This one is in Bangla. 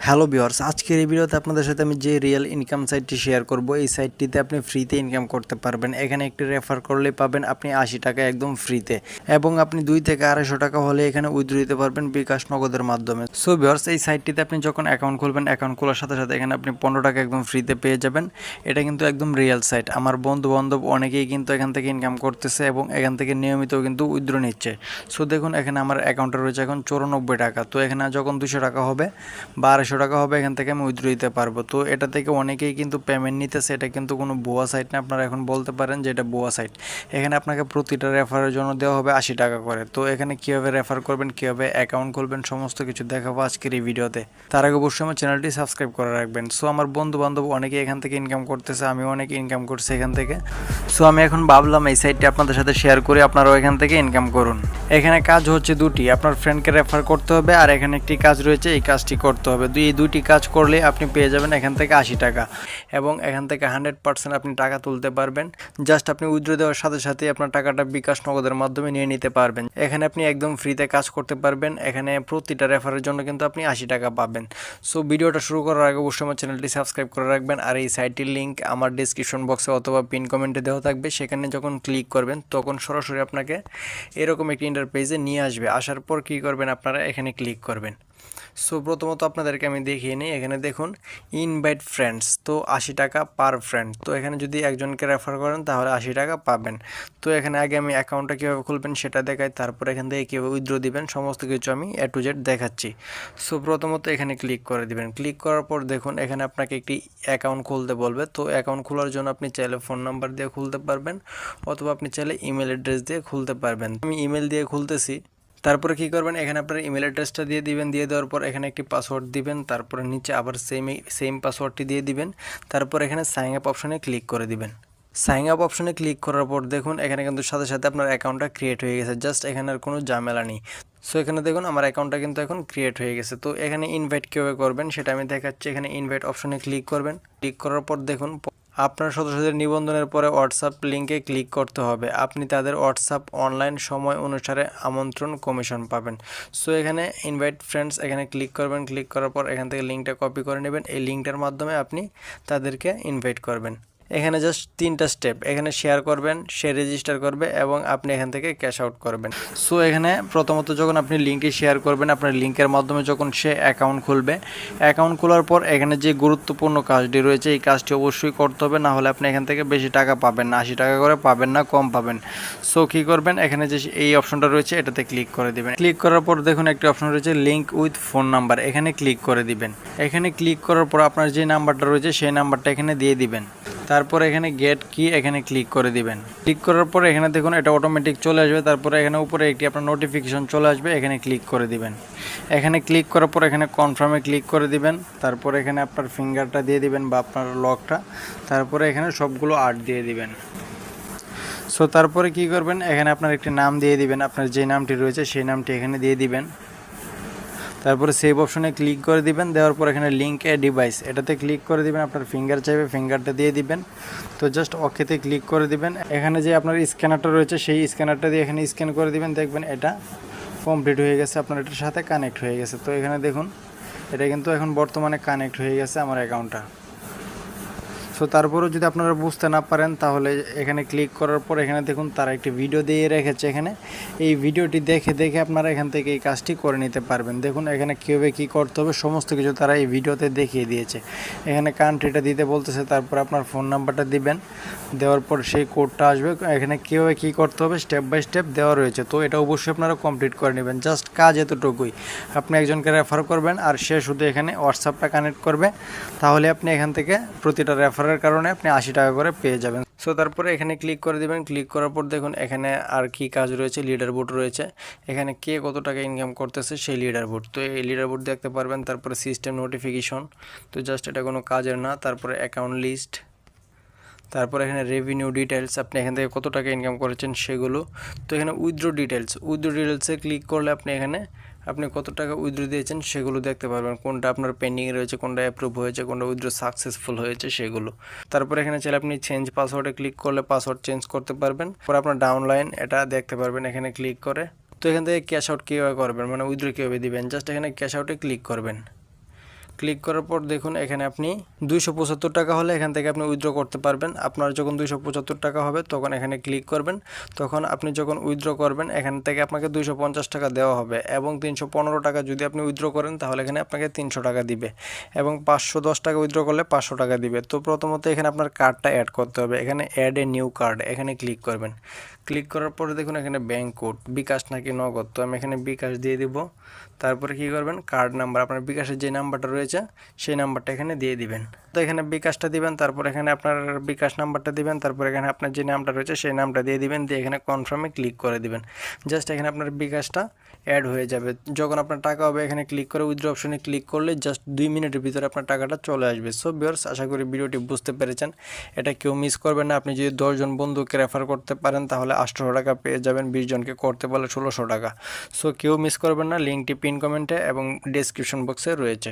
হ্যালো ভিউয়ার্স, আজকের এই ভিডিওতে আপনাদের সাথে আমি যে রিয়েল ইনকাম সাইটটি শেয়ার করব, এই সাইটটিতে আপনি ফ্রিতে ইনকাম করতে পারবেন। এখানে একটি রেফার করলে পাবেন আপনি 80 টাকা একদম ফ্রিতে, এবং আপনি 2 থেকে 250 টাকা হলে এখানে উইথড্র দিতে পারবেন বিকাশ নগদের মাধ্যমে। সো ভিউয়ার্স, এই সাইটটিতে আপনি যখন অ্যাকাউন্ট খুলবেন, অ্যাকাউন্ট খোলার সাথে সাথে এখানে আপনি 15 টাকা একদম ফ্রিতে পেয়ে যাবেন। এটা কিন্তু একদম রিয়েল সাইট। আমার বন্ধু বান্ধব অনেকেই কিন্তু এখান থেকে ইনকাম করতেছে এবং এখান থেকে নিয়মিত কিন্তু উইথড্র নিচ্ছে। সো দেখুন, এখানে আমার অ্যাকাউন্টে রয়েছে এখন 94 টাকা। তো এখানে যখন 200 টাকা হবে বা 250 টাকা হবে, এখান থেকে আমি উইথড্র দিতে পারবো। তো এটা থেকে অনেকেই কিন্তু পেমেন্ট নিতেছে। এটা কিন্তু কোনো ভুয়া সাইট না। আপনারা এখন বলতে পারেন যে এটা ভুয়া সাইট। এখানে আপনাকে প্রতিটা রেফারের জন্য দেওয়া হবে 80 টাকা করে। তো এখানে কীভাবে রেফার করবেন, কীভাবে অ্যাকাউন্ট খুলবেন, সমস্ত কিছু দেখাবো আজকের এই ভিডিওতে। তার আগে অবশ্যই আমার চ্যানেলটি সাবস্ক্রাইব করে রাখবেন। সো আমার বন্ধু বান্ধব অনেকেই এখান থেকে ইনকাম করতেছে, আমিও অনেক ইনকাম করছি এখান থেকে। সো আমি এখন ভাবলাম এই সাইটটি আপনাদের সাথে শেয়ার করে আপনারাও এখান থেকে ইনকাম করুন। এখানে কাজ হচ্ছে দুটি, আপনার ফ্রেন্ডকে রেফার করতে হবে, আর এখানে একটি কাজ রয়েছে, এই কাজটি করতে হবে। এই দুইটি কাজ করলে আপনি পেয়ে যাবেন এখান থেকে 80 টাকা, এবং এখান থেকে 100% আপনি টাকা তুলতে পারবেন। জাস্ট আপনি উইথড্র দেওয়ার সাথে সাথে আপনার টাকাটা বিকাশ নগদের মাধ্যমে নিয়ে নিতে পারবেন। এখানে আপনি একদম ফ্রিতে কাজ করতে পারবেন। এখানে প্রতিটা রেফারের জন্য কিন্তু আপনি 80 টাকা পাবেন। সো ভিডিওটা শুরু করার আগে অবশ্যই আমার চ্যানেলটি সাবস্ক্রাইব করে রাখবেন। আর এই সাইটটির লিঙ্ক আমার ডিসক্রিপশন বক্সে অথবা পিন কমেন্টে দেওয়া থাকবে। সেখানে যখন ক্লিক করবেন তখন সরাসরি আপনাকে এরকম একটি ইন্টারপেজে নিয়ে আসবে। আসার পর কী করবেন, আপনারা এখানে ক্লিক করবেন। সো প্রথমত আপনাদেরকে আমি দেখিয়ে নিই। এখানে দেখুন ইনভাইট ফ্রেন্ডস, তো 80 টাকা পার ফ্রেন্ড। তো এখানে যদি একজনকে রেফার করেন তাহলে 80 টাকা পাবেন। তো এখানে আগে আমি অ্যাকাউন্টটা কীভাবে খুলবেন সেটা দেখাই, তারপর এখান থেকে কীভাবে উইথড্র দিবেন সমস্ত কিছু আমি A to Z দেখাচ্ছি। সো প্রথমত এখানে ক্লিক করে দিবেন। ক্লিক করার পর দেখুন এখানে আপনাকে একটি অ্যাকাউন্ট খুলতে বলবে। তো অ্যাকাউন্ট খোলার জন্য আপনি চাইলে ফোন নাম্বার দিয়ে খুলতে পারবেন, অথবা আপনি চাইলে ইমেল অ্যাড্রেস দিয়ে খুলতে পারবেন। আমি ইমেল দিয়ে খুলতেছি। তারপরে কী করবেন, এখানে আপনার ইমেল অ্যাড্রেসটা দিয়ে দিবেন। দিয়ে দেওয়ার পর এখানে একটি পাসওয়ার্ড দিবেন। তারপরে নিচে আবার সেম পাসওয়ার্ডটি দিয়ে দিবেন। তারপর এখানে সাইন আপ অপশনে ক্লিক করে দিবেন। সাইন আপ অপশনে ক্লিক করার পর দেখুন এখানে কিন্তু সাথে সাথে আপনার অ্যাকাউন্টটা ক্রিয়েট হয়ে গেছে। জাস্ট এখানে আর কোনো ঝামেলা নেই। সো এখানে দেখুন আমার অ্যাকাউন্টটা কিন্তু এখন ক্রিয়েট হয়ে গেছে। তো এখানে ইনভাইট কীভাবে করবেন সেটা আমি দেখাচ্ছি। এখানে ইনভাইট অপশনে ক্লিক করবেন। ক্লিক করার পর দেখুন আপনার সদস্যদের নিবন্ধনের পরে হোয়াটসঅ্যাপ লিঙ্কে ক্লিক করতে হবে। আপনি তাদের হোয়াটসঅ্যাপ অনলাইন সময় অনুসারে আমন্ত্রণ কমিশন পাবেন। সো এখানে ইনভাইট ফ্রেন্ডস এখানে ক্লিক করবেন। ক্লিক করার পর এখান থেকে লিঙ্কটা কপি করে নেবেন। এই লিঙ্কটার মাধ্যমে আপনি তাদেরকে ইনভাইট করবেন। এখানে জাস্ট 3টা স্টেপ। এখানে শেয়ার করবেন, সে রেজিস্টার করবে, এবং আপনি এখান থেকে ক্যাশ আউট করবেন। সো এখানে প্রথমত যখন আপনি লিঙ্কটি শেয়ার করবেন, আপনার লিঙ্কের মাধ্যমে যখন সে অ্যাকাউন্ট খুলবে, অ্যাকাউন্ট খোলার পর এখানে যে গুরুত্বপূর্ণ কাজটি রয়েছে এই কাজটি অবশ্যই করতে হবে, না হলে আপনি এখান থেকে বেশি টাকা পাবেন না। 80 টাকা করে পাবেন না, কম পাবেন। সো কী করবেন, এখানে যে এই অপশনটা রয়েছে এটাতে ক্লিক করে দিবেন। ক্লিক করার পর দেখুন একটি অপশন রয়েছে লিঙ্ক উইথ ফোন নাম্বার, এখানে ক্লিক করে দিবেন। এখানে ক্লিক করার পর আপনার যে নাম্বারটা রয়েছে সেই নাম্বারটা এখানে দিয়ে দিবেন। তারপর এখানে গেট কি এখানে ক্লিক করে দিবেন। ক্লিক করার পর এখানে দেখুন এটা অটোমেটিক চলে আসবে। তারপরে এখানে উপরে একটি আপনার নোটিফিকেশন চলে আসবে, এখানে ক্লিক করে দিবেন। এখানে ক্লিক করার পর এখানে কনফার্মে ক্লিক করে দিবেন। তারপর এখানে আপনার ফিঙ্গারটা দিয়ে দিবেন বা আপনার লকটা। তারপরে এখানে সবগুলো আর্ট দিয়ে দিবেন। সো তারপরে কি করবেন, এখানে আপনার একটি নাম দিয়ে দিবেন। আপনার যে নামটি রয়েছে সেই নামটি এখানে দিয়ে দিবেন। তারপরে সেভ অপশনে ক্লিক করে দিবেন। দেওয়ার পর এখানে লিঙ্ক এ ডিভাইস এটাতে ক্লিক করে দিবেন। আপনার ফিঙ্গার চাইবে, ফিঙ্গারটা দিয়ে দিবেন। তো জাস্ট ওকেতে ক্লিক করে দিবেন। এখানে যে আপনার স্ক্যানারটা রয়েছে সেই স্ক্যানারটা দিয়ে এখানে স্ক্যান করে দিবেন। দেখবেন এটা কমপ্লিট হয়ে গেছে, আপনার এটার সাথে কানেক্ট হয়ে গেছে। তো এখানে দেখুন এটা কিন্তু এখন বর্তমানে কানেক্ট হয়ে গেছে আমার অ্যাকাউন্টটা। সো তারপরেও যদি আপনারা বুঝতে না পারেন তাহলে এখানে ক্লিক করার পর এখানে দেখুন তারা একটি ভিডিও দিয়ে রেখেছে। এখানে এই ভিডিওটি দেখে দেখে আপনারা এখান থেকে এই কাজটি করে নিতে পারবেন। দেখুন এখানে কীভাবে কী করতে হবে সমস্ত কিছু তারা এই ভিডিওতে দেখিয়ে দিয়েছে। এখানে কান্ট্রিটা দিতে বলতেছে, তারপর আপনার ফোন নাম্বারটা দিবেন। দেওয়ার পর সেই কোডটা আসবে। এখানে কীভাবে কী করতে হবে স্টেপ বাই স্টেপ দেওয়া রয়েছে। তো এটা অবশ্যই আপনারা কমপ্লিট করে নেবেন। জাস্ট কাজ এতটুকুই, আপনি একজনকে রেফার করবেন আর সে শুধু এখানে হোয়াটসঅ্যাপটা কানেক্ট করবে, তাহলে আপনি এখান থেকে প্রতিটা রেফারের কারণে আপনি 80 টাকা করে পেয়ে যাবেন। সো তারপরে এখানে ক্লিক করে দিবেন। ক্লিক করার পর দেখুন এখানে আর কি কাজ রয়েছে, লিডার বোর্ড রয়েছে। এখানে কে কত টাকা ইনকাম করতেছে সেই লিডার বোর্ড, তো এই লিডার বোর্ড দেখতে পারবেন। তারপরে সিস্টেম নোটিফিকেশন, তো জাস্ট এটা কোনো কাজের না। তারপরে অ্যাকাউন্ট লিস্ট, তারপর এখানে রেভিনিউ ডিটেলস, আপনি এখান থেকে কত টাকা ইনকাম করেছেন সেগুলো। তো এখানে উইথড্র ডিটেলসে ক্লিক করলে আপনি কত টাকা উইথড্র দিয়েছেন সেগুলো দেখতে পারবেন। কোনটা আপনার পেন্ডিং রয়েছে, কোনটা অ্যাপ্রুভ হয়েছে, কোনটা উইথড্র সাকসেসফুল হয়েছে সেগুলো। তারপর এখানে চাইলে আপনি চেঞ্জ পাসওয়ার্ডে ক্লিক করলে পাসওয়ার্ড চেঞ্জ করতে পারবেন। পরে আপনার ডাউনলাইন এটা দেখতে পারবেন এখানে ক্লিক করে। তো এখান থেকে ক্যাশ আউট কীভাবে করবেন, মানে উইথড্র কীভাবে দিবেন, জাস্ট এখানে ক্যাশ আউটে ক্লিক করবেন। ক্লিক করার পর দেখুন এখানে আপনি 275 টাকা হলে এখান থেকে আপনি উইথড্র করতে পারবেন। আপনার যখন 275 টাকা হবে তখন এখানে ক্লিক করবেন। তখন আপনি যখন উইথড্র করবেন এখান থেকে আপনাকে 250 টাকা দেওয়া হবে এবং 315 টাকা যদি আপনি উইথড্র করেন তাহলে এখানে আপনাকে 300 টাকা দিবে এবং 510 টাকা উইথড্র করলে 500 টাকা দিবে। তো প্রথমত এখানে আপনার কার্ডটা অ্যাড করতে হবে। এখানে অ্যাড এ নিউ কার্ড এখানে ক্লিক করবেন। ক্লিক করার পরে দেখুন এখানে ব্যাঙ্ক কোড বিকাশ নাকি নগদ, তো আমি এখানে বিকাশ দিয়ে দিব। তারপরে কি করবেন, কার্ড নাম্বার আপনার বিকাশের যে নাম্বারটা রয়েছে সেই নাম্বারটা এখানে দিয়ে দিবেন। তো এখানে বিকাশটা দিবেন, তারপর এখানে আপনার বিকাশ নাম্বারটা দিবেন, তারপর এখানে আপনার যে নামটা রয়েছে সেই নামটা দিয়ে দিবেন, দিয়ে এখানে কনফার্মে ক্লিক করে দিবেন। জাস্ট এখানে আপনার বিকাশটা অ্যাড হয়ে যাবে। যখন আপনার টাকা হবে এখানে ক্লিক করে উইথড্র অপশনে ক্লিক করলে জাস্ট 2 মিনিটের ভিতরে আপনার টাকাটা চলে আসবে। সো ভিউয়ার্স, আশা করি ভিডিওটি বুঝতে পেরেছেন। এটা কেউ মিস করবেন না। আপনি যদি 10 জন বন্ধুকে রেফার করতে পারেন তাহলে 800 টাকা পেয়ে যাবেন, 20 জনকে করতে পারলে 1600 টাকা। সো কেউ মিস করবেন না। লিঙ্কটি পিন কমেন্টে এবং ডেসক্রিপশন বক্সে রয়েছে।